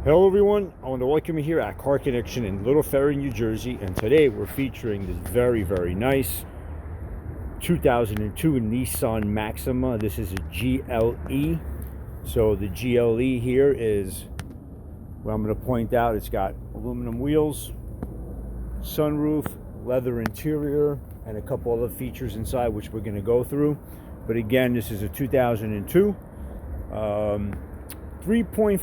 Hello everyone, I want to welcome you here at Car Connection in Little Ferry, New Jersey, and today we're featuring this very nice 2002 Nissan Maxima. This is a GLE. So the GLE here is, what I'm going to point out, it's got aluminum wheels, sunroof, leather interior, and a couple other features inside which we're going to go through. But again, this is a 2002 3.5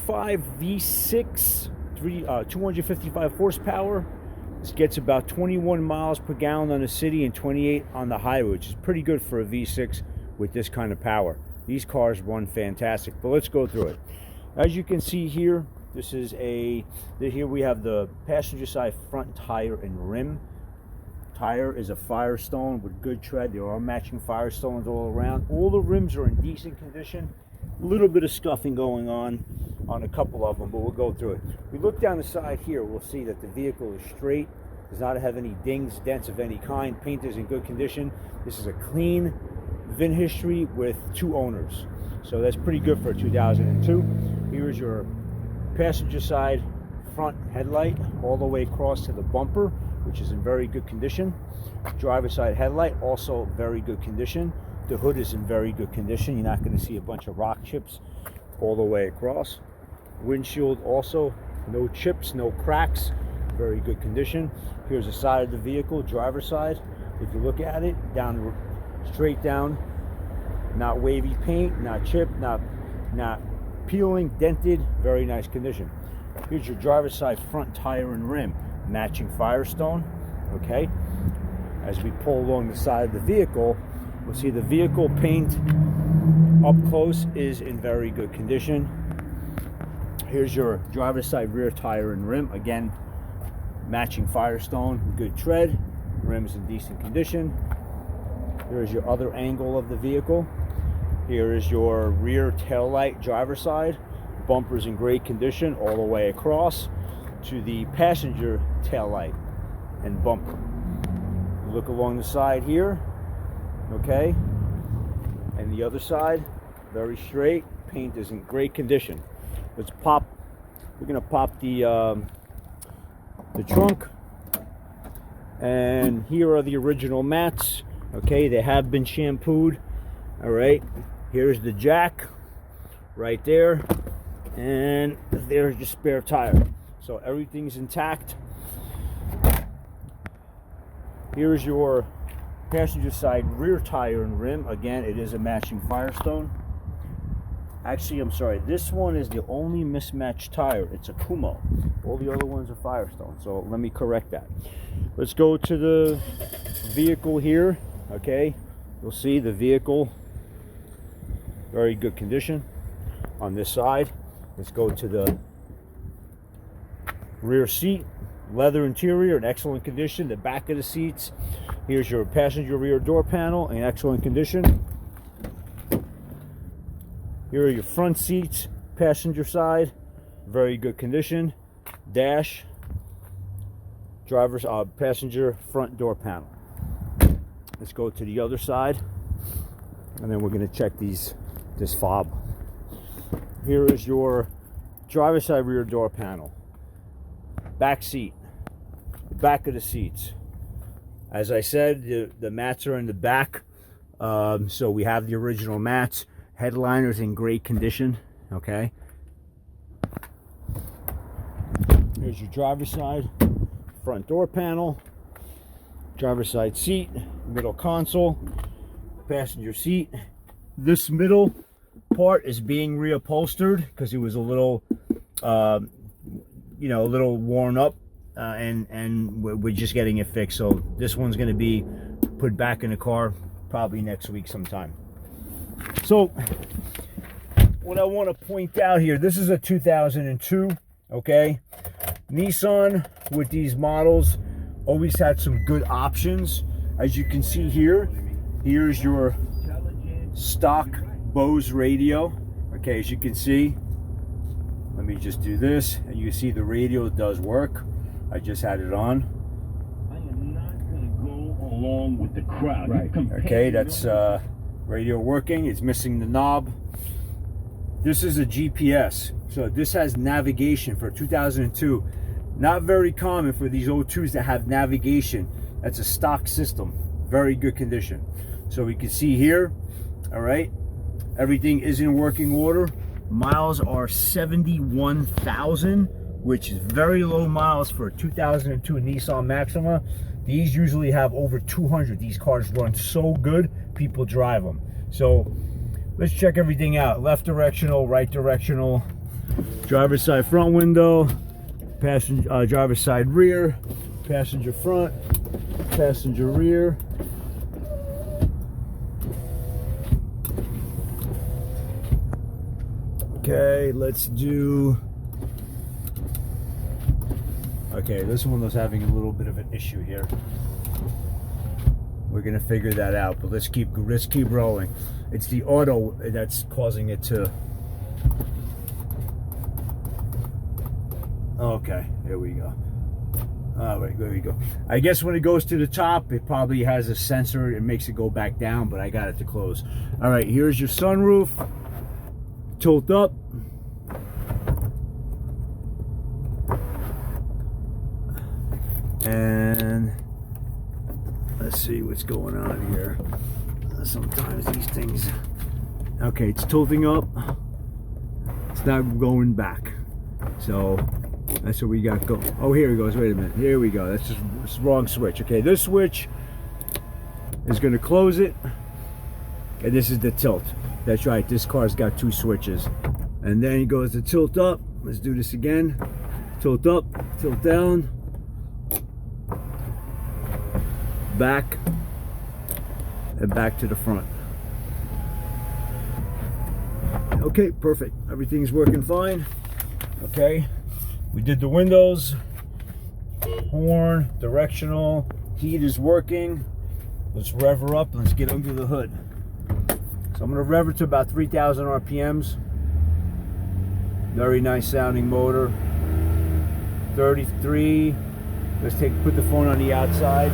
V6, 255 horsepower. This gets about 21 miles per gallon on the city and 28 on the highway, which is pretty good for a V6 with this kind of power. These cars run fantastic, but let's go through it. As you can see here, this is here we have the passenger side front tire and rim. Tire is a Firestone with good tread. There are matching Firestones all around. All the rims are in decent condition. A little bit of scuffing going on a couple of them, but we'll go through it. We look down the side here, we'll see that the vehicle is straight, does not have any dings, dents of any kind. Paint is in good condition. This is a clean VIN history with 2 owners, so that's pretty good for a 2002. Here's your passenger side front headlight all the way across to the bumper, which is in very good condition. Driver side headlight, also very good condition. The hood is in very good condition. You're not going to see a bunch of rock chips all the way across. Windshield also, no chips, no cracks, very good condition. Here's the side of the vehicle, driver's side. If you look at it, down, straight down, not wavy paint, not chipped, not peeling, dented, very nice condition. Here's your driver's side front tire and rim, matching Firestone. Okay, as we pull along the side of the vehicle, we'll see the vehicle paint up close is in very good condition. Here's your driver's side rear tire and rim, again matching Firestone, good tread, rims in decent condition. Here's your other angle of the vehicle. Here is your rear tail light, driver's side, bumpers in great condition all the way across to the passenger tail light and bumper. Look along the side here. Okay, and the other side, very straight. Paint is in great condition. Let's pop. We're gonna pop the trunk, and here are the original mats. Okay, they have been shampooed. All right, here's the jack, right there, and there's your spare tire. So everything's intact. Here's your passenger side rear tire and rim. Again, it is a matching Firestone. Actually, I'm sorry, this one is the only mismatched tire. It's a Kumo. All the other ones are Firestone, so let me correct that. Let's go to the vehicle here. Okay, you'll see the vehicle, very good condition on this side. Let's go to the rear seat. Leather interior in excellent condition. The back of the seats, here's your passenger rear door panel in excellent condition. Here are your front seats, passenger side, very good condition. Dash, driver's passenger front door panel. Let's go to the other side, and then we're going to check this fob. Here is your driver's side rear door panel. Back seat, the back of the seats. As I said, the mats are in the back, so we have the original mats. Headliners in great condition. Okay, here's your driver's side front door panel, driver's side seat, middle console, passenger seat. This middle part is being reupholstered because it was a little a little worn up, and we're just getting it fixed. So this one's going to be put back in the car probably next week sometime. So what I want to point out here, this is a 2002. Okay, Nissan with these models always had some good options. As you can see here, here's your stock Bose radio. Okay, as you can see, let me just do this, and you see the radio does work. I just had it on. I am not going to go along with the crowd. Right. Okay, that's radio working. It's missing the knob. This is a GPS. So this has navigation for 2002. Not very common for these 02s to have navigation. That's a stock system. Very good condition. So we can see here, all right, everything is in working order. Miles are 71,000, which is very low miles for a 2002 Nissan Maxima. These usually have over 200. These cars run so good, people drive them. So let's check everything out. Left directional, right directional, driver's side front window, passenger driver's side rear, passenger front, passenger rear. Okay, let's do. Okay, this one was having a little bit of an issue here. We're gonna figure that out, but let's keep rolling. It's the auto that's causing it to. Okay, here we go. All right, there we go. I guess when it goes to the top, it probably has a sensor. It makes it go back down, but I got it to close. All right, here's your sunroof. Tilt up. And let's see what's going on here. Sometimes these things. Okay, it's tilting up. It's not going back. So that's what we got going. Oh, here it goes. Wait a minute. Here we go. That's just it's the wrong switch. Okay, this switch is going to close it. And this is the tilt. That's right. This car's got two switches. And then it goes to tilt up. Let's do this again. Tilt up, tilt down. Back. And back to the front. Okay, perfect. Everything's working fine. Okay. We did the windows. Horn, directional. Heat is working. Let's rev her up. Let's get under the hood. So I'm going to rev it to about 3,000 RPMs. Very nice sounding motor. 33. Let's put the phone on the outside.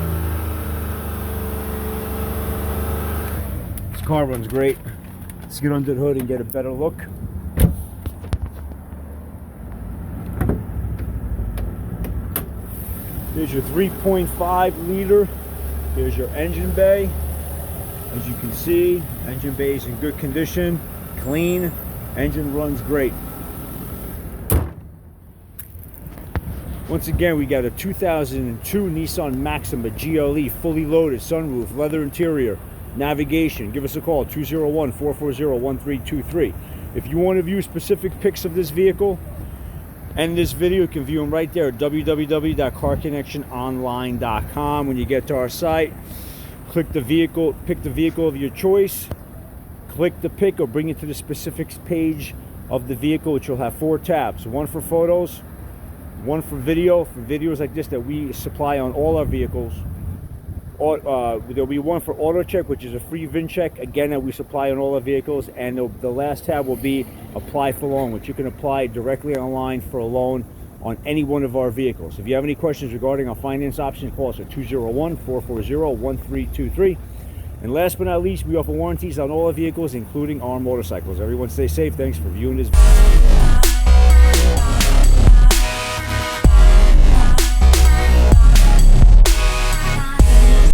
This car runs great. Let's get under the hood and get a better look. Here's your 3.5 liter. Here's your engine bay. As you can see, engine bay is in good condition, clean, engine runs great. Once again, we got a 2002 Nissan Maxima GLE, fully loaded, sunroof, leather interior, navigation. Give us a call, 201-440-1323. If you want to view specific pics of this vehicle and this video, you can view them right there at www.carconnectiononline.com. When you get to our site, click the vehicle, pick the vehicle of your choice, click the pic or bring it to the specifics page of the vehicle, which will have 4 tabs. One for photos, one for video, for videos like this that we supply on all our vehicles. There'll be one for auto check, which is a free VIN check, again, that we supply on all our vehicles. And the last tab will be apply for loan, which you can apply directly online for a loan on any one of our vehicles. If you have any questions regarding our finance option, call us at 201-440-1323. And last but not least, we offer warranties on all our vehicles, including our motorcycles. Everyone stay safe. Thanks for viewing this video.